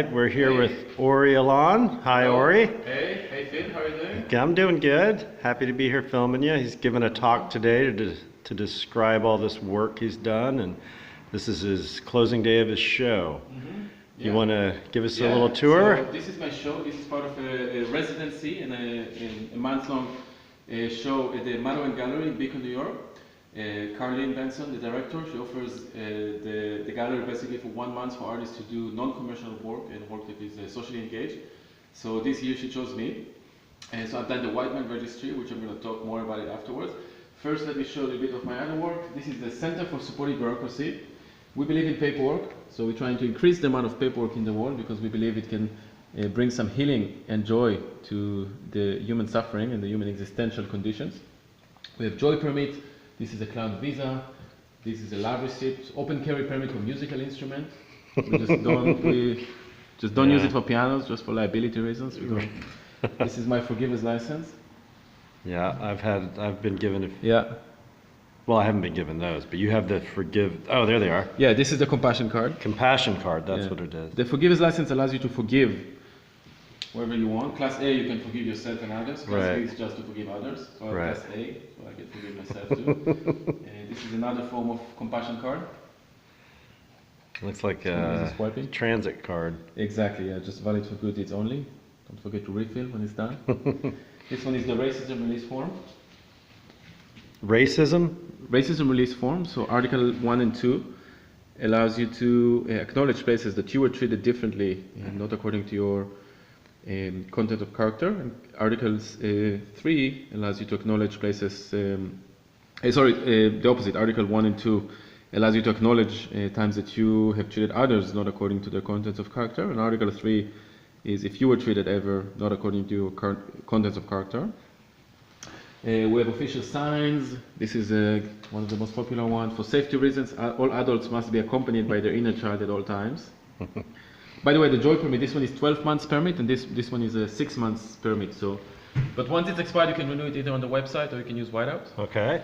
right, we're here with Ori Alon. Hi, Hello. Ori. Hey Finn, how are you doing? I'm doing good. Happy to be here filming you. He's given a talk today to describe all this work he's done, and this is his closing day of his show. You want to give us a little tour? So this is my show. This is part of a residency and a month-long show at the Manoan Gallery in Beacon, New York. Carlene Benson, the director, she offers the gallery basically for 1 month for artists to do non-commercial work and work that is socially engaged. So this year she chose me. And so I've done the White Man Registry, which I'm going to talk more about it afterwards. First, let me show you a bit of my other work. This is the Center for Supporting Bureaucracy. We believe in paperwork, so we're trying to increase the amount of paperwork in the world because we believe it can bring some healing and joy to the human suffering and the human existential conditions. We have Joy Permit. This is a cloud visa. This is a lab receipt. Open carry permit for musical instrument. We just don't use it for pianos, just for liability reasons. This is my forgiver's license. Yeah, I've been given Yeah. well, I haven't been given those, but you have the oh, there they are. Yeah, this is the compassion card. Compassion card, that's what it is. The forgiver's license allows you to forgive whoever you want. Class A, you can forgive yourself and others. Class B is just to forgive others. So I have Class A, so I can forgive myself too. This is another form of compassion card. Looks like a transit card. Exactly, yeah, just valid for good deeds only. Don't forget to refill when it's done. This one is the racism release form. Racism? Racism release form. So Article 1 and 2 allows you to acknowledge places that you were treated differently and not according to your content of character. And Article 3 allows you to acknowledge places. The opposite. Article 1 and 2 allows you to acknowledge times that you have treated others not according to their contents of character. And Article 3 is if you were treated ever not according to your contents of character. We have official signs. This is one of the most popular ones. For safety reasons, all adults must be accompanied by their inner child at all times. By the way, the Joy Permit, this one is 12 months permit, and this one is a 6 months permit. But once it's expired, you can renew it either on the website or you can use Whiteout. Okay.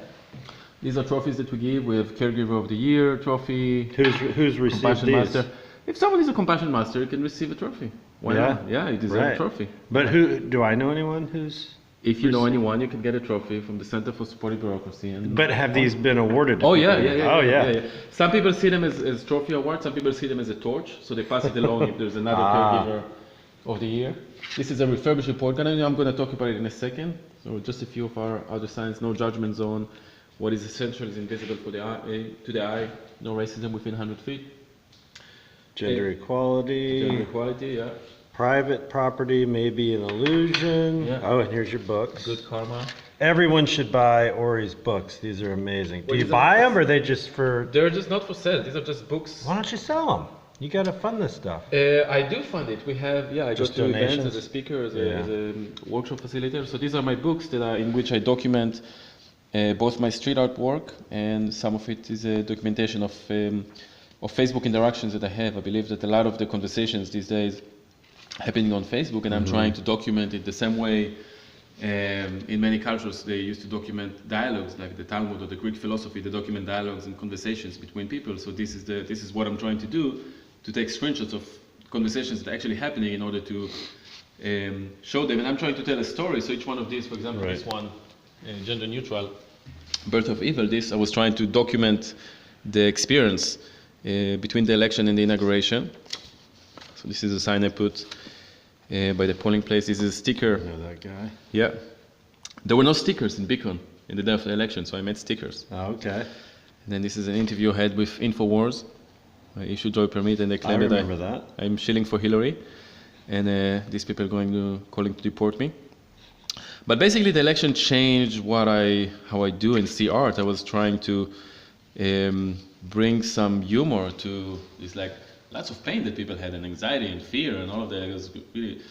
These are trophies that we give. We have Caregiver of the Year trophy. Who's received Compassion these? Master. If someone is a Compassion Master, you can receive a trophy. Why not? Yeah, you deserve a trophy. But do I know anyone who's... If you know anyone, you can get a trophy from the Center for Supporting Bureaucracy. But have these been awarded? Oh yeah. Some people see them as trophy awards. Some people see them as a torch, so they pass it along if there's another Caregiver of the Year. This is a refurbished report card. I'm going to talk about it in a second. So just a few of our other signs: no judgment zone. What is essential is invisible for the eye, to the eye. No racism within 100 feet. Gender equality. Gender equality, yeah. Private property may be an illusion. Yeah. Oh, and here's your books. Good karma. Everyone should buy Ori's books. These are amazing. Do you buy them, or are they just for... They're just not for sale. These are just books. Why don't you sell them? You got to fund this stuff. I do fund it. We have, I just go to donations? events as a speaker, as a workshop facilitator. So these are my books in which I document both my street art work, and some of it is a documentation of Facebook interactions that I have. I believe that a lot of the conversations these days happening on Facebook, and I'm trying to document it the same way in many cultures they used to document dialogues, like the Talmud or the Greek philosophy. They document dialogues and conversations between people. So this is what I'm trying to do, to take screenshots of conversations that are actually happening in order to show them. And I'm trying to tell a story. So each one of these, for example, this one, gender neutral, Birth of Evil, I was trying to document the experience between the election and the inauguration. So this is a sign I put by the polling place. This is a sticker. I know that guy. Yeah. There were no stickers in Beacon in the day of the election, so I made stickers. Oh, okay. And then this is an interview I had with InfoWars. I issued Joy Permit, and they claimed that I'm shilling for Hillary, and these people are calling to deport me. But basically, the election changed how I do and see art. I was trying to bring some humor to this, lots of pain that people had, and anxiety and fear and all of that. It was really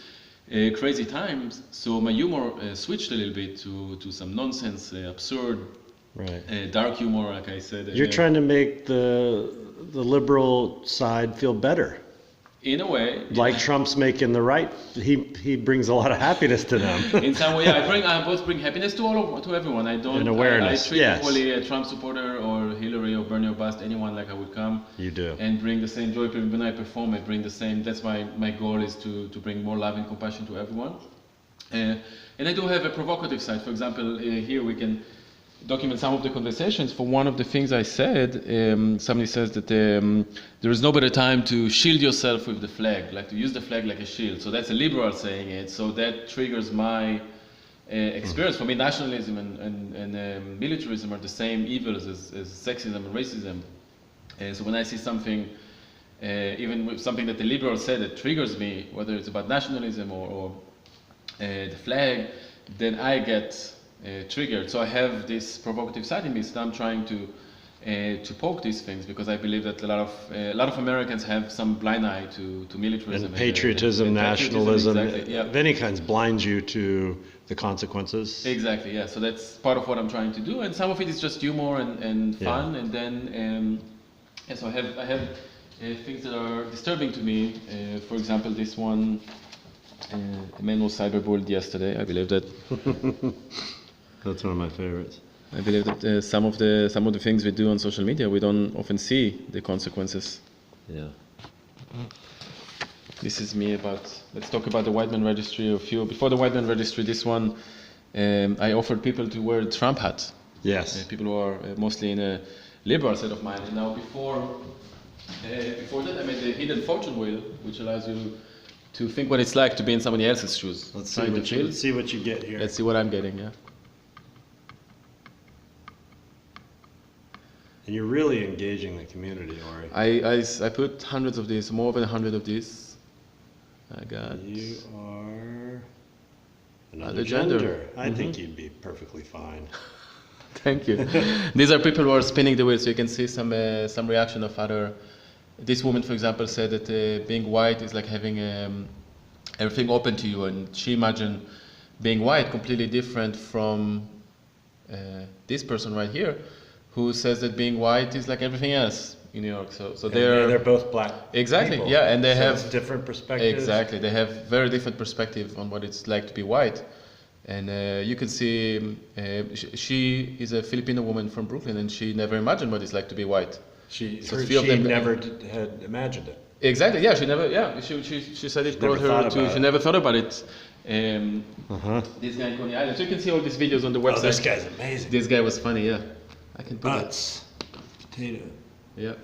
crazy times. So my humor switched a little bit to some nonsense, absurd, dark humor, like I said. You're trying to make the liberal side feel better. In a way, Like Trump's making the right, he brings a lot of happiness to them. in some way, I both bring happiness to everyone. I don't. And awareness, I treat yes. equally a Trump supporter or Hillary or Bernie or bust anyone like I would come. You do. And bring the same joy. When I perform, I bring the same. That's my goal is to bring more love and compassion to everyone. And I do have a provocative side. For example, here we can document some of the conversations. For one of the things I said, somebody says that there is no better time to shield yourself with the flag, like to use the flag like a shield. So that's a liberal saying it. So that triggers my experience. For me, nationalism and militarism are the same evils as sexism and racism. So when I see something, even with something that the liberal said that triggers me, whether it's about nationalism or the flag, then I get triggered. So I have this provocative side in me, so I'm trying to poke these things because I believe that a lot of Americans have some blind eye to militarism And patriotism, nationalism, exactly, yeah. of any kinds blinds you to the consequences. Exactly, yeah. So that's part of what I'm trying to do, and some of it is just humor and fun, Yeah. and then so I have things that are disturbing to me. For example, this one. A man was cyberbullied yesterday. I believe that. That's one of my favorites. I believe that some of the things we do on social media, we don't often see the consequences. Yeah. This is me about. Let's talk about the White Man Registry. Before the White Man Registry, this one, I offered people to wear a Trump hat. Yes. People who are mostly in a liberal state of mind. And now before that, I made the hidden fortune wheel, which allows you to think what it's like to be in somebody else's shoes. Let's see what you get here. Let's see what I'm getting, yeah. And you're really engaging the community, Ori. I put hundreds of these, more than 100 of these. I got... You are another Other gender. gender. I think you'd be perfectly fine. Thank you. These are people who are spinning the wheel, so you can see some reaction of other... This woman, for example, said that being white is like having everything open to you, and she imagined being white completely different from this person right here, who says that being white is like everything else in New York. So they're both black. Exactly, people. yeah, and they So have it's different perspectives. Exactly, they have very different perspective on what it's like to be white, and you can see she is a Filipino woman from Brooklyn, and she never imagined what it's like to be white. She never had imagined it. Exactly. Yeah. She said it brought her to. She never thought about it. This guy in Coney Island. So you can see all these videos on the website. Oh, this guy's amazing. This guy was funny. Yeah. I can put Butts. Potato. Yeah.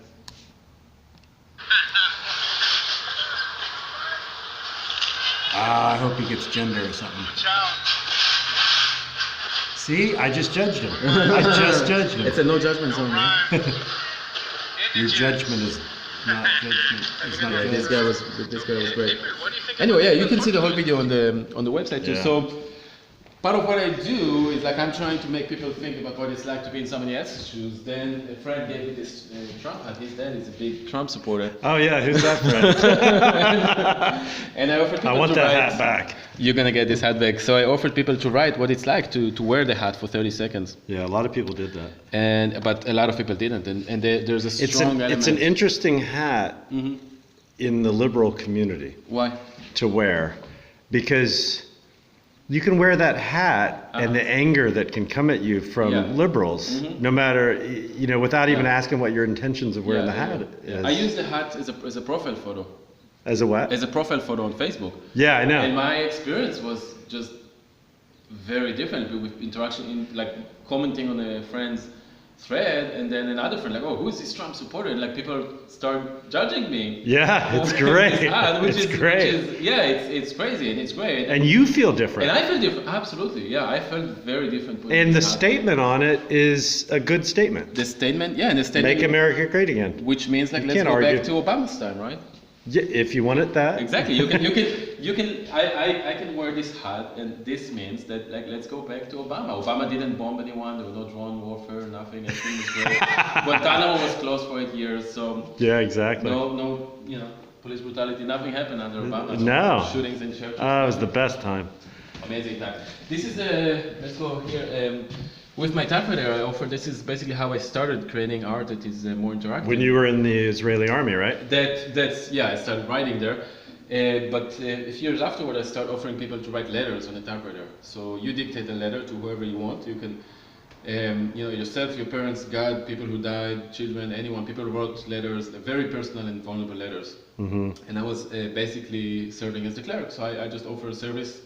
I hope he gets gender or something. See, I just judged him. I just judged him. It's a no judgment zone. Right? Your judgment is not judgment. It's not Yeah, judgment. this guy was great. Anyway, yeah, you can see the whole video on the website too. Yeah. So part of what I do is like I'm trying to make people think about what it's like to be in somebody else's shoes. Then a friend gave me this Trump hat. His dad is a big Trump supporter. Oh yeah, who's that friend? And I offered people I want to that write, hat back. You're gonna get this hat back. So I offered people to write what it's like to wear the hat for 30 seconds. Yeah, a lot of people did that. But a lot of people didn't. And there's a strong element. It's an interesting hat in the liberal community Why? to wear, because you can wear that hat and the anger that can come at you from liberals, no matter, without even asking what your intentions of wearing the hat is. I use the hat as a profile photo. As a what? As a profile photo on Facebook. Yeah, I know. And my experience was just very different with interaction, like commenting on a friend's thread, and then another friend like, oh, who is this Trump supporter? And like people start judging me. Yeah, it's great. It's great. It's crazy and it's great. And you feel different. And I feel different. Absolutely, yeah, I felt very different. And the statement on it is a good statement. The statement, yeah, and the statement. Make America great again. Which means like let's go back to Obama's time, right? Yeah, if you want it that. Exactly. I can wear this hat, and this means that like let's go back to Obama. Obama didn't bomb anyone. There was no drone warfare, nothing. Everything was great. Guantanamo was closed for 8 years, so yeah, exactly. No, police brutality. Nothing happened under Obama. No. Shootings in churches. It was the best time. Amazing time. This is let's go here. With my typewriter, I offer, this is basically how I started creating art that is more interactive. When you were in the Israeli army, right? Yeah, I started writing there. But a few years afterward, I started offering people to write letters on a typewriter. So you dictate a letter to whoever you want. You can, yourself, your parents, God, people who died, children, anyone. People wrote letters, very personal and vulnerable letters. Mm-hmm. And I was basically serving as the clerk. So I just offered a service,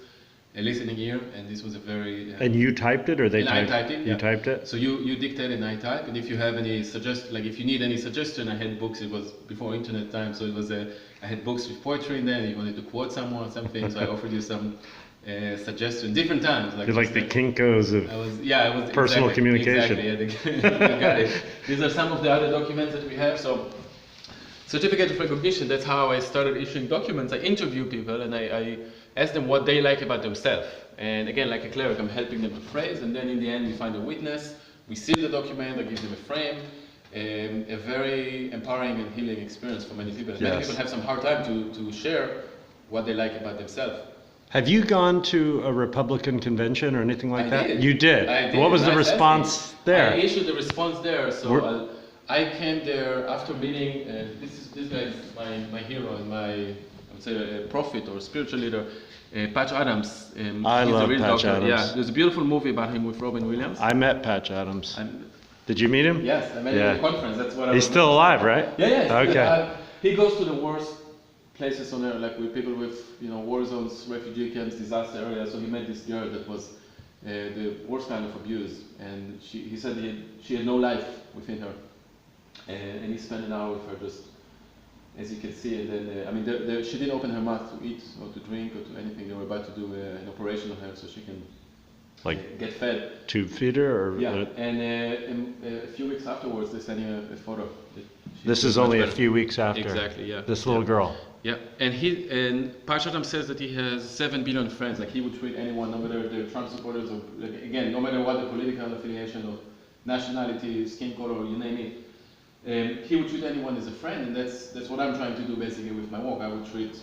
a listening ear, and this was a very... and you typed it, or they typed it? I typed it, yeah. You typed it? So you dictate and I type, and if you have any if you need any suggestion, I had books, it was before internet time, so it was I had books with poetry in there, and you wanted to quote someone or something, so I offered you some suggestions, different times. You're like the Kinkos of personal communication. Exactly, you got it. These are some of the other documents that we have, so certificate of recognition, that's how I started issuing documents. I interview people and I ask them what they like about themselves. And again, like a cleric, I'm helping them to phrase, and then in the end we find a witness, we seal the document, I give them a frame. A very empowering and healing experience for many people. Many people have some hard time to share what they like about themselves. Have you gone to a Republican convention or anything like that? Did. You did? I did. What was the response there? I issued the response there, so I came there after meeting, this guy is my hero and I would say a prophet or spiritual leader, Patch Adams. I love Patch Adams. Yeah, there's a beautiful movie about him with Robin Williams. I met Patch Adams. Did you meet him? Yes, I met him at a conference. That's what I was. He's still alive, right? Yeah. Okay. He goes to the worst places on earth, like with people with war zones, refugee camps, disaster areas. So he met this girl that was the worst kind of abuse, and he said she had no life within her, and he spent an hour with her, just as you can see. And then she didn't open her mouth to eat or to drink or to anything. They were about to do an operation on her so she can get fed. Tube feeder or? Yeah, and a few weeks afterwards they sent him a photo. This is only a few weeks after. Exactly, yeah. This little girl. Yeah, and Patch Adams says that he has 7 billion friends. Like he would treat anyone, no matter they're Trump supporters or again, no matter what the political affiliation or nationality, skin color, you name it. He would treat anyone as a friend, and that's what I'm trying to do basically with my work. I would treat.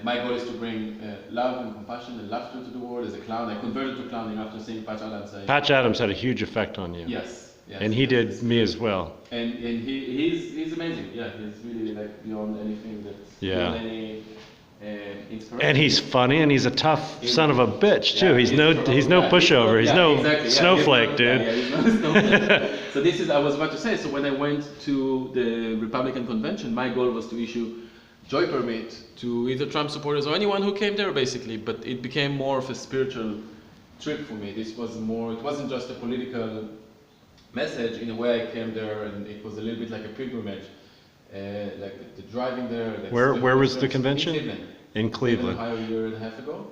My goal is to bring love and compassion and laughter to the world. As a clown, I converted to clowning after seeing Patch Adams. Patch Adams had a huge effect on you. Yes. And he did me as well. And he's amazing. Yeah, he's really like beyond anything that's beyond any inspiration. And he's funny, and he's a tough son of a bitch too. He's no pushover. He's no snowflake, dude. He's not a snowflake. So I was about to say. So when I went to the Republican convention, my goal was to issue joy permit to either Trump supporters or anyone who came there, basically. But it became more of a spiritual trip for me. This was more. It wasn't just a political message. In a way, I came there, and it was a little bit like a pilgrimage, like the driving there. Where was the convention? In Cleveland. In Cleveland. Ohio, a year and a half ago.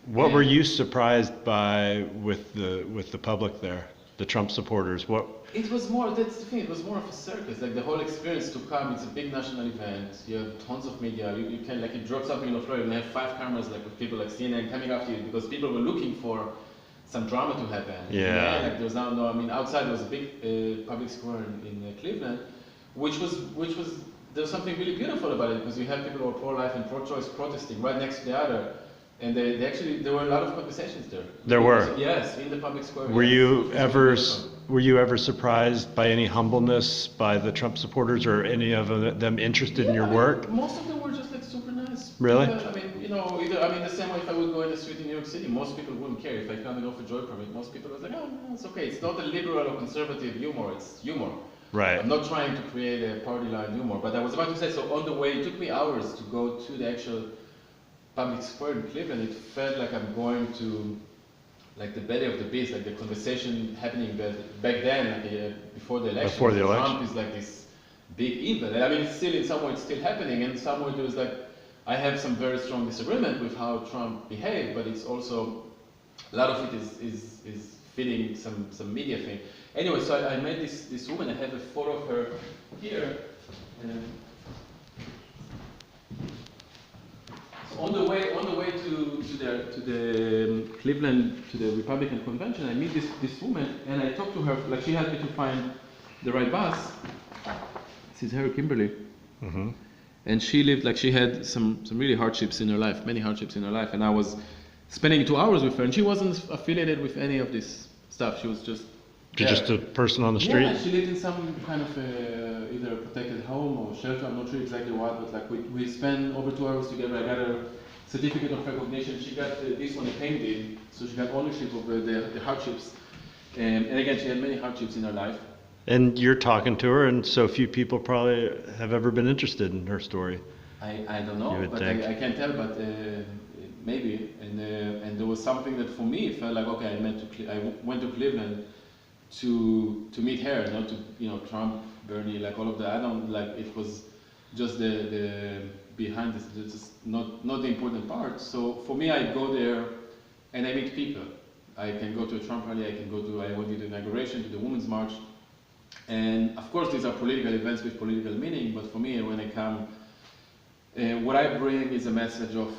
What were you surprised by with the public there, the Trump supporters? What? It was more. That's the thing. It was more of a circus. Like the whole experience to come. It's a big national event. You have tons of media. You can you drop something in Florida and have 5 cameras with people like CNN coming after you because people were looking for some drama to happen. Yeah. Like there's outside there was a big public square in Cleveland, which was there was something really beautiful about it because you have people who are pro-life and pro-choice protesting right next to the other, and they actually there were a lot of conversations there. There were. Yes, in the public square. Were you ever surprised by any humbleness by the Trump supporters or any of them interested in your work? Most of them were just like super nice. Really? The same way if I would go in the street in New York City, most people wouldn't care. If I come and offer joy permit, most people would like, oh, no, it's okay. It's not a liberal or conservative humor, it's humor. Right. I'm not trying to create a party line humor, but I was about to say, so on the way, it took me hours to go to the actual public square in Cleveland. It felt like I'm going to the belly of the beast, like the conversation happening back then, before the election. Before the election. Trump is like this big evil. And it's still in some way it's still happening, and somewhere there's I have some very strong disagreement with how Trump behaved, but it's also a lot of it is fitting some media thing. Anyway, so I met this woman. I have a photo of her here. So on the way to the Cleveland to the Republican convention, I meet this woman, and I talk to her. Like she helped me to find the right bus. This is her, Kimberly. Mm-hmm. And she lived, she had some really hardships in her life, many hardships in her life, and I was spending 2 hours with her, and she wasn't affiliated with any of these stuff. She was just Just a person on the street? Yeah, she lived in some kind of either a protected home or shelter. I'm not sure exactly what, but like we spent over 2 hours together. I got her certificate of recognition. She got this one painted, so she got ownership of the hardships. And again, she had many hardships in her life. And you're talking to her, and so few people probably have ever been interested in her story. I don't know, but I can't tell, but maybe. And there was something that for me felt like, okay, I went to Cleveland to meet her, not to, Trump, Bernie, like all of that. I don't, like, it was just the behind this, just not the important part. So for me, I go there and I meet people. I can go to a Trump rally, I went to the inauguration, to the Women's March. And of course, these are political events with political meaning, but for me, when I come, what I bring is a message of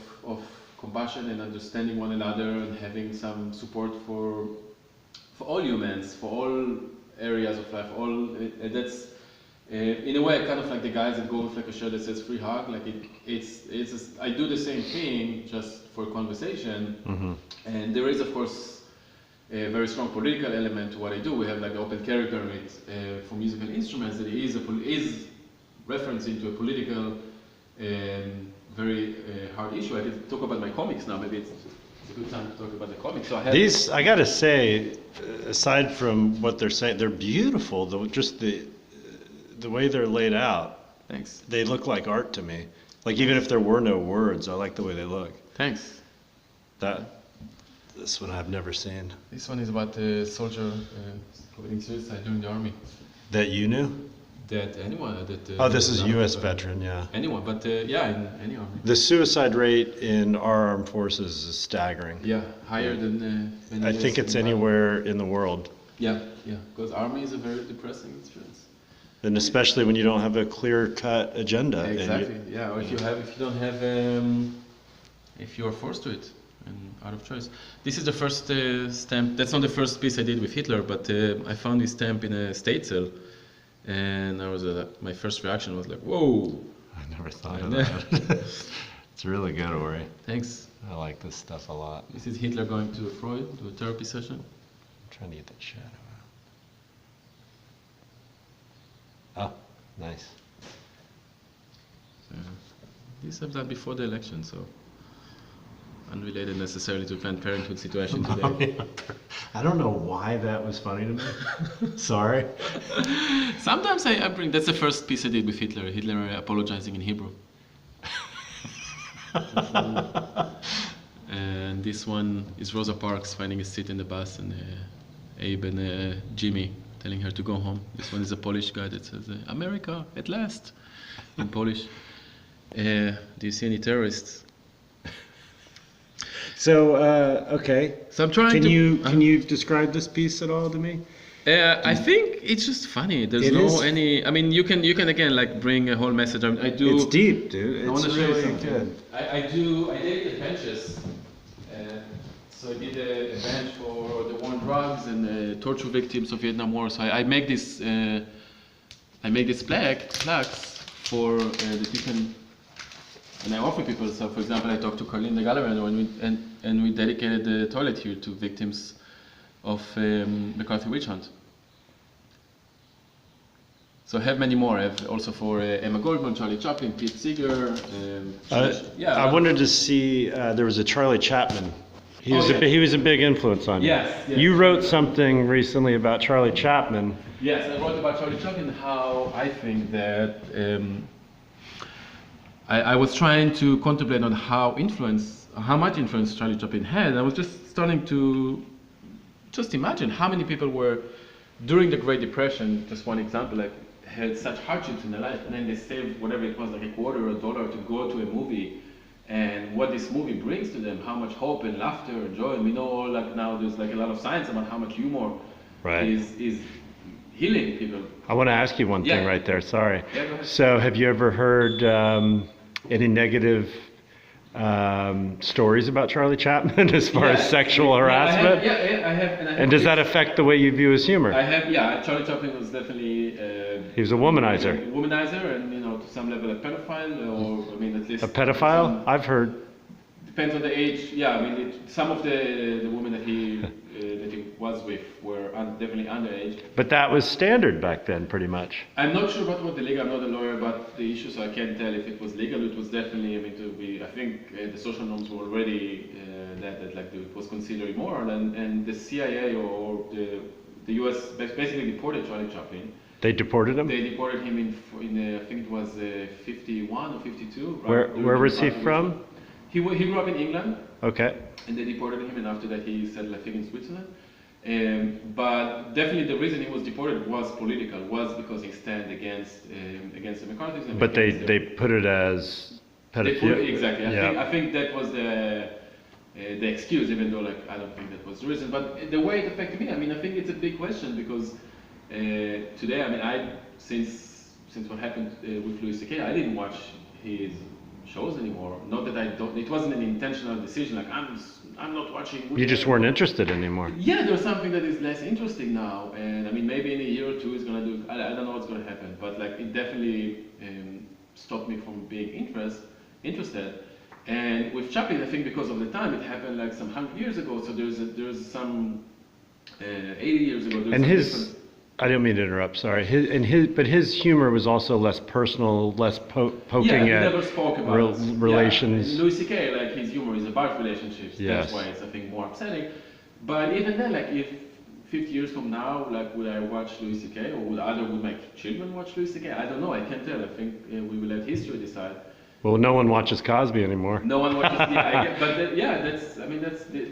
compassion and understanding one another and having some support for all humans, for all areas of life. That's in a way kind of like the guys that go with like a shirt that says "free hug." Like I do the same thing just for conversation, and there is of course a very strong political element to what I do. We have like an open character for musical instruments that is referencing to a political, very hard issue. I can talk about my comics now. Maybe it's a good time to talk about the comics. So I gotta say, aside from what they're saying, they're beautiful. Just the way they're laid out. Thanks. They look like art to me. Like even if there were no words, I like the way they look. Thanks. This one I've never seen. This one is about a soldier committing suicide during the army. That you knew? That anyone this is U.S. veteran, yeah. Anyone, but yeah, in any army. The suicide rate in our armed forces is staggering. Yeah, higher than I think it's anywhere in the world. Yeah, because army is a very depressing experience. And especially when you don't have a clear-cut agenda. Exactly. Yeah, or if you don't have, if you are forced to it and out of choice. This is the first stamp. That's not the first piece I did with Hitler, but I found this stamp in a state cell, and my first reaction was like, "Whoa!" I never thought of that. It's really good, Ori. Thanks. I like this stuff a lot. This is Hitler going to Freud, to a therapy session. I'm trying to get that shadow out. Oh, nice. These I've done before the election, so unrelated necessarily to Planned Parenthood situation today. I don't know why that was funny to me. Sorry. Sometimes I bring, that's the first piece I did with Hitler apologizing in Hebrew. And this one is Rosa Parks finding a seat in the bus, and Abe and Jimmy telling her to go home. This one is a Polish guy that says, "America, at last," in Polish. Do you see any terrorists? So, okay. So I'm trying Can you describe this piece at all to me? I think it's just funny. There's I mean, you can again like bring a whole message. I do. It's deep, dude. I want to show you really something. good. I did the benches. So I did a bench for the war on drugs and torture victims of Vietnam War. So I make this. I make these plaques for that you can. And I offer people. So, for example, I talked to Carlin the Gallery, and we dedicated the toilet here to victims of McCarthy witch hunt. So I have many more. I have also for Emma Goldman, Charlie Chaplin, Pete Seeger. I wanted to see. There was a Charlie Chaplin. He was a big influence on you. Yes. You wrote something recently about Charlie Chaplin. Yes, I wrote about Charlie Chaplin. How I think that I was trying to contemplate on how much influence Charlie Chaplin had. I was just starting to just imagine how many people were during the Great Depression. Just one example, like had such hardships in their life, and then they saved whatever it was, like $0.25 or $1 to go to a movie, and what this movie brings to them, how much hope and laughter and joy. And we know, like now, there's like a lot of science about how much humor is healing people. I want to ask you one thing right there. Sorry. Yeah, go ahead. So, have you ever heard any negative stories about Charlie Chaplin as far as sexual harassment? I have. And does that affect the way you view his humor? I have. Charlie Chaplin was definitely. He was a womanizer. And to some level a pedophile, or I mean at least. A pedophile? I've heard. Depends on the age. Yeah, I mean some of the women that he was with were definitely underage. But that was standard back then, pretty much. I'm not sure about what the legal. I'm not a lawyer about the issue, so I can't tell if it was legal. It was definitely. I mean, I think the social norms were already that like it was considered immoral, and the CIA or the U.S. basically deported Charlie Chaplin. They deported him? They deported him in I think it was 51 or 52. Where was he from? He grew up in England. Okay. And they deported him, and after that he settled, I think, in Switzerland. But definitely the reason he was deported was political, was because he stand against the McCarthyism. But they put it as pedophilia. Exactly. Yeah. I think that was the excuse, even though like I don't think that was the reason. But the way it affected me, I mean, I think it's a big question because today, I mean, since what happened with Louis C.K., I didn't watch his shows anymore. Not that I don't. It wasn't an intentional decision. Like I'm not watching. You just weren't interested anymore. Yeah, there's something that is less interesting now, and I mean maybe in a year or two it's gonna do. I don't know what's gonna happen, but like it definitely stopped me from being interested. And with Chaplin, I think because of the time it happened like some 100 years ago. So there's some 80 years ago. And I didn't mean to interrupt. Sorry. But his humor was also less personal, less poking at never spoke about relations. Yeah. Louis C.K., like his humor is about relationships. Yes. That's why it's I think more upsetting. But even then, like if 50 years from now, like would I watch Louis C.K. or would my children watch Louis C.K.? I don't know. I can't tell. I think we will let history decide. Well, no one watches Cosby anymore. No one watches.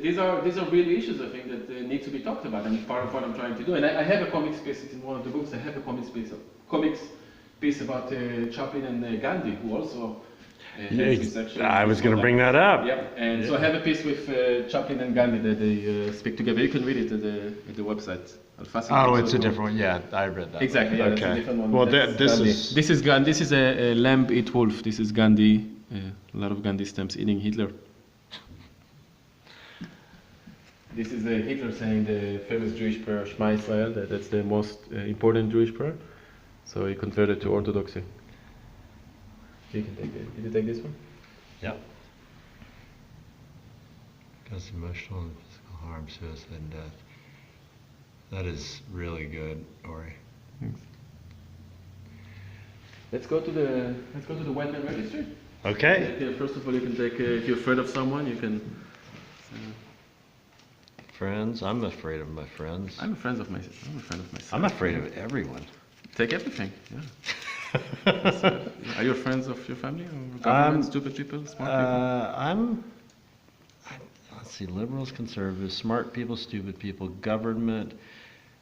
These are real issues. I think that need to be talked about, and it's part of what I'm trying to do. And I have a comics piece. It's in one of the books. I have a comics piece about Chaplin and Gandhi, who also. I was going to bring that up. Yeah, and so I have a piece with Chaplin and Gandhi that they speak together. You can read it at the website. Oh, it's a different one. Yeah, I read that. Exactly. Yeah, okay. That's a different one. Well, this is Gandhi. This is a lamb eat wolf. This is Gandhi. A lot of Gandhi stamps eating Hitler. This is Hitler saying the famous Jewish prayer, Shema Israel. That's the most important Jewish prayer. So he converted to Orthodoxy. You can take it. Did you take this one? Yeah. Because emotional and physical harm, suicide, and death. That is really good, Ori. Thanks. Let's go to the White Man Registry. Okay. First of all, you can take. If you're afraid of someone, you can. Friends. I'm afraid of my friends. I'm a friend of myself. I'm afraid of everyone. Take everything. Yeah. Are you friends of your family or government? Stupid people, smart people? Let's see, liberals, conservatives, smart people, stupid people, government.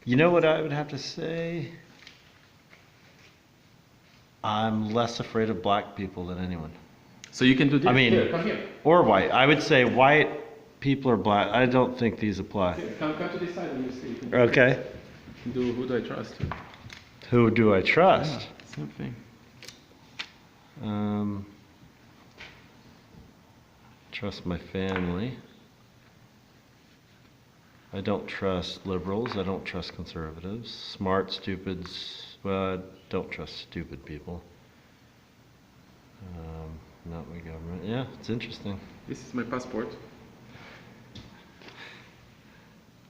You know what I would have to say? I'm less afraid of black people than anyone. So you can do this. I mean, here, come here. Or white. I would say white people or black. I don't think these apply. Here, come to this side and you see. Okay. Who do I trust? Who do I trust? Yeah, same thing. Trust my family. I don't trust liberals. I don't trust conservatives. Smart, stupids. Well, I don't trust stupid people. Not my government. Yeah, it's interesting. This is my passport.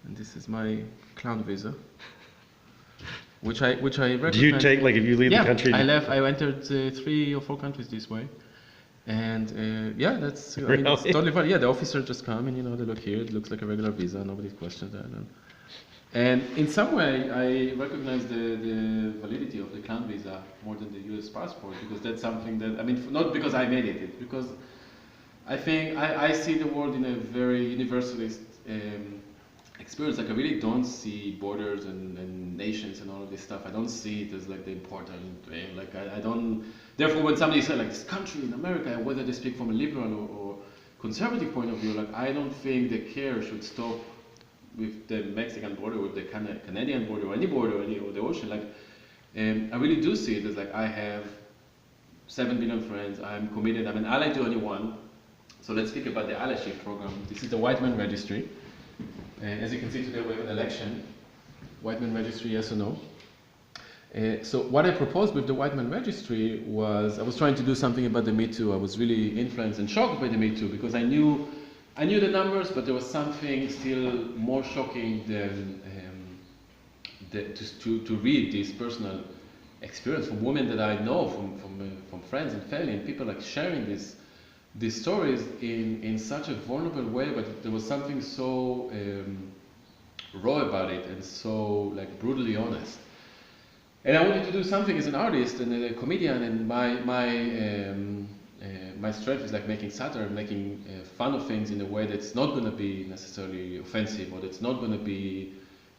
And this is my clown visa. Which I recommend. Do you take, like, if you leave the country? I entered 3 or 4 countries this way. And that's really? It's totally fine. Yeah, the officer just come and they look here. It looks like a regular visa. Nobody questions that. And in some way, I recognize the validity of the clown visa more than the U.S. passport because that's something that not because I made it. It's because I think I see the world in a very universalist experience. Like I really don't see borders and nations and all of this stuff. I don't see it as like the important thing. Like I don't. Therefore, when somebody says like this country in America, whether they speak from a liberal or conservative point of view, like I don't think the care should stop with the Mexican border, with the Canadian border, or any border, or the ocean. Like I really do see it as like I have 7 billion friends. I'm committed. I'm an ally to anyone. So let's speak about the allyship program. This is the White Man Registry. As you can see today, we have an election. White Man Registry, yes or no? So what I proposed with the White Man Registry was, I was trying to do something about the Me Too. I was really influenced and shocked by the Me Too because I knew I knew the numbers, but there was something still more shocking than to read this personal experience from women that I know, from friends and family, and people like sharing these stories in such a vulnerable way. But there was something so raw about it and so like brutally honest. And I wanted to do something as an artist and a comedian, and my strength is like making satire, making fun of things in a way that's not going to be necessarily offensive, or that's not going to be,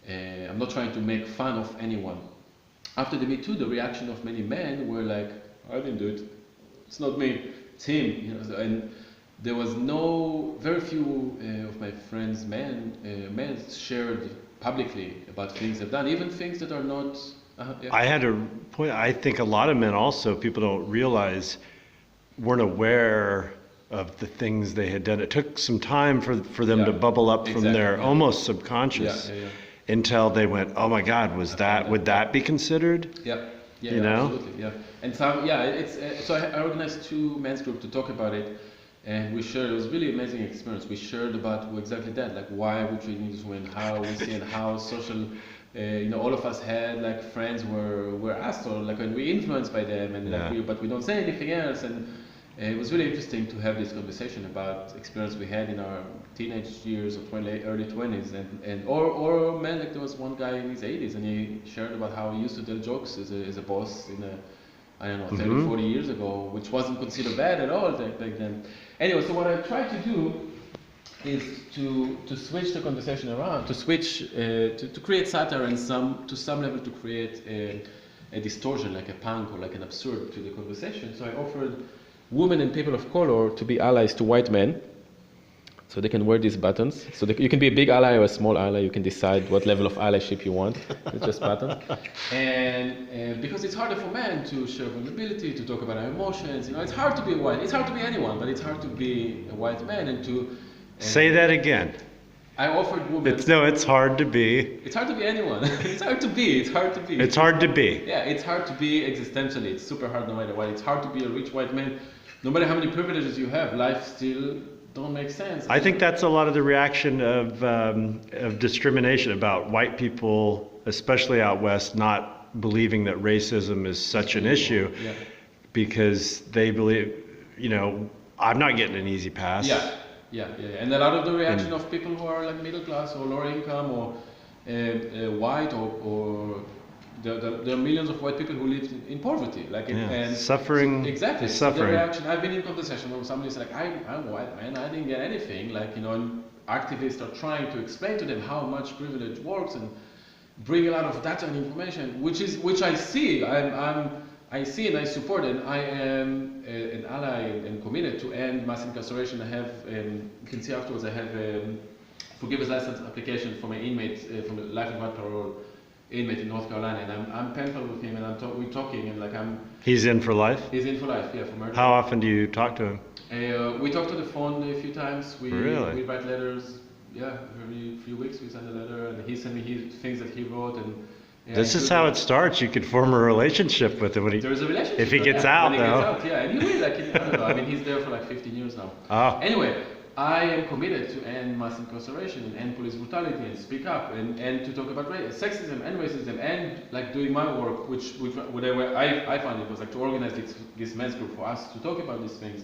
I'm not trying to make fun of anyone. After the Me Too, the reaction of many men were like, I didn't do it, it's not me, it's him. You know, and there was very few of my friends, men shared publicly about things they've done, even things that are not. Yeah. I had a point. I think a lot of men also, people don't realize, weren't aware of the things they had done. It took some time for them to bubble up from their almost subconscious until they went, oh my God, would that be considered? Yeah, you know? Absolutely, yeah. And some, it's so I organized 2 men's groups to talk about it, and we shared. It was really amazing experience. We shared about exactly that, like why we treat these women, how we see, and how social. All of us had like friends were asked, or like when we influenced by them, and but we don't say anything else. And it was really interesting to have this conversation about experience we had in our teenage years or early 20s, or man, like there was one guy in his 80s, and he shared about how he used to tell jokes as a boss in I don't know, 30, 40 years ago, which wasn't considered bad at all back then. Anyway, so what I tried to do is to switch the conversation around, to create satire, and to some level to create a distortion, like a punk or like an absurd to the conversation. So I offered women and people of color to be allies to white men, so they can wear these buttons. So you can be a big ally or a small ally. You can decide what level of allyship you want. It's just buttons. And because it's harder for men to share vulnerability, to talk about our emotions. It's hard to be it's hard to be anyone, but it's hard to be a white man and to. Say that again. I offered women. It's hard to be. It's hard to be anyone. It's hard to be. It's hard to be. Yeah, it's hard to be existentially. It's super hard no matter what. It's hard to be a rich white man. No matter how many privileges you have, life still don't make sense. I think that's a lot of the reaction of discrimination about white people, especially out west, not believing that racism is such an issue, because they believe, I'm not getting an easy pass. Yeah. And a lot of the reaction of people who are like middle class or lower income or white or there are millions of white people who live in poverty, and suffering. So, exactly. Suffering. So the reaction. I've been in conversation where somebody's like, I'm white man, I didn't get anything. And activists are trying to explain to them how much privilege works and bring a lot of data and information, which I see. I see and I support, and I am an ally and committed to end mass incarceration. I have, you can see afterwards, I have forgiveness license application for my inmate, from the life without parole inmate in North Carolina, and I'm pen pal with him, and we're talking, and He's in for life? He's in for life, yeah, for murder. How often do you talk to him? We talk to the phone a few times. Really? We write letters. Yeah, every few weeks we send a letter, and he sent me things that he wrote, and. Yeah, this is how it starts. You could form a relationship with him there is a relationship. If he gets out, when though. He gets out, and he will. I don't know. I mean, he's there for like 15 years now. Oh. Anyway, I am committed to end mass incarceration and end police brutality and speak up and to talk about sexism and racism and like doing my work, which I found it was like to organize this men's group for us to talk about these things.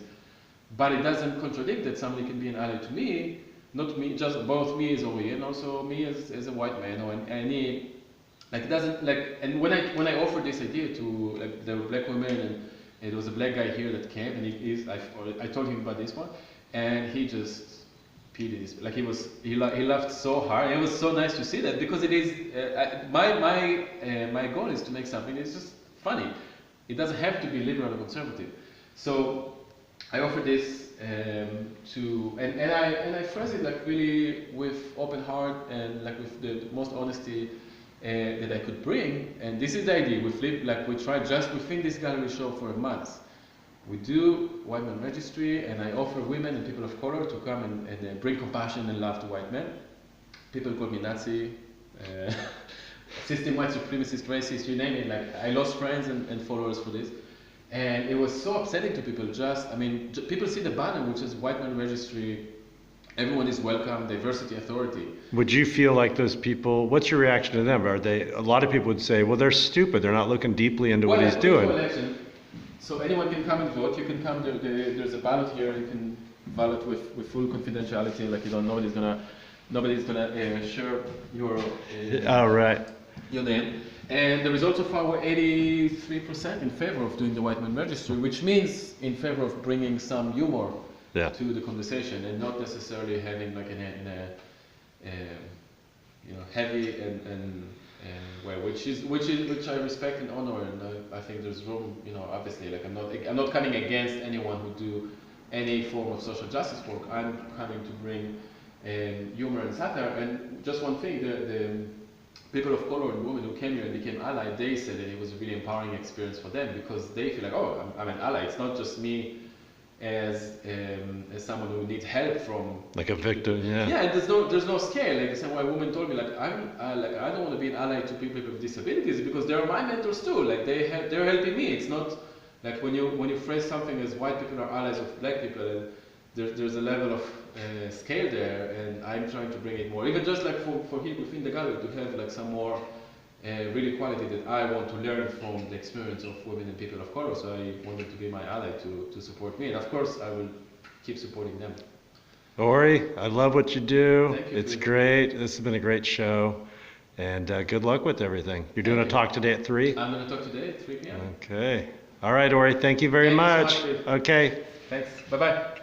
But it doesn't contradict that somebody can be an ally to me, not me, just both me as Ori and also me as a white man or any. Like it doesn't like, and when I offered this idea to like the black women, and there was a black guy here that came, and I told him about this one, and he just pitied this, like he laughed so hard. It was so nice to see that, because it is my goal is to make something that's just funny. It doesn't have to be liberal or conservative. So I offered this and I phrase it like really with open heart and like with the most honesty that I could bring. And this is the idea. We tried just within this gallery show for a month. We do white men registry, and I offer women and people of color to come and bring compassion and love to white men. People call me Nazi, system white supremacist, racist, you name it. Like I lost friends and followers for this. And it was so upsetting to people. People see the banner which is white men registry, everyone is welcome, diversity authority. Would you feel like those people, what's your reaction to them? Are they, a lot of people would say, well, they're stupid. They're not looking deeply into what he's doing. Election, so anyone can come and vote. You can come, there's a ballot here. You can ballot with full confidentiality, like you don't, nobody's gonna share your Oh, right. your name. And the results so far were 83% in favor of doing the white man registry, which means in favor of bringing some humor to the conversation and not necessarily having like in a heavy and way, which I respect and honor, and I think there's room, obviously, like I'm not coming against anyone who do any form of social justice work. I'm coming to bring humor and satire. And just one thing, the people of color and women who came here and became ally, they said that it was a really empowering experience for them because they feel like, oh, I'm an ally. It's not just me as someone who needs help from like a victim. Yeah, and there's no scale. Like the same way a woman told me, like I don't want to be an ally to people with disabilities because they are my mentors too. Like they're helping me. It's not like when you phrase something as white people are allies of black people, and there's a level of scale there, and I'm trying to bring it more. Even just like for him within the gallery to have like some more really quality that I want to learn from the experience of women and people of color. So I wanted to be my ally to support me, and of course I will keep supporting them. Ori, I love what you do. Thank you. It's great. This has been a great show, and good luck with everything. You're doing a talk today at 3? I'm going to talk today at 3 p.m. Okay. All right, Ori. Thank you very much. So much. Okay. Thanks. Bye-bye. Bye.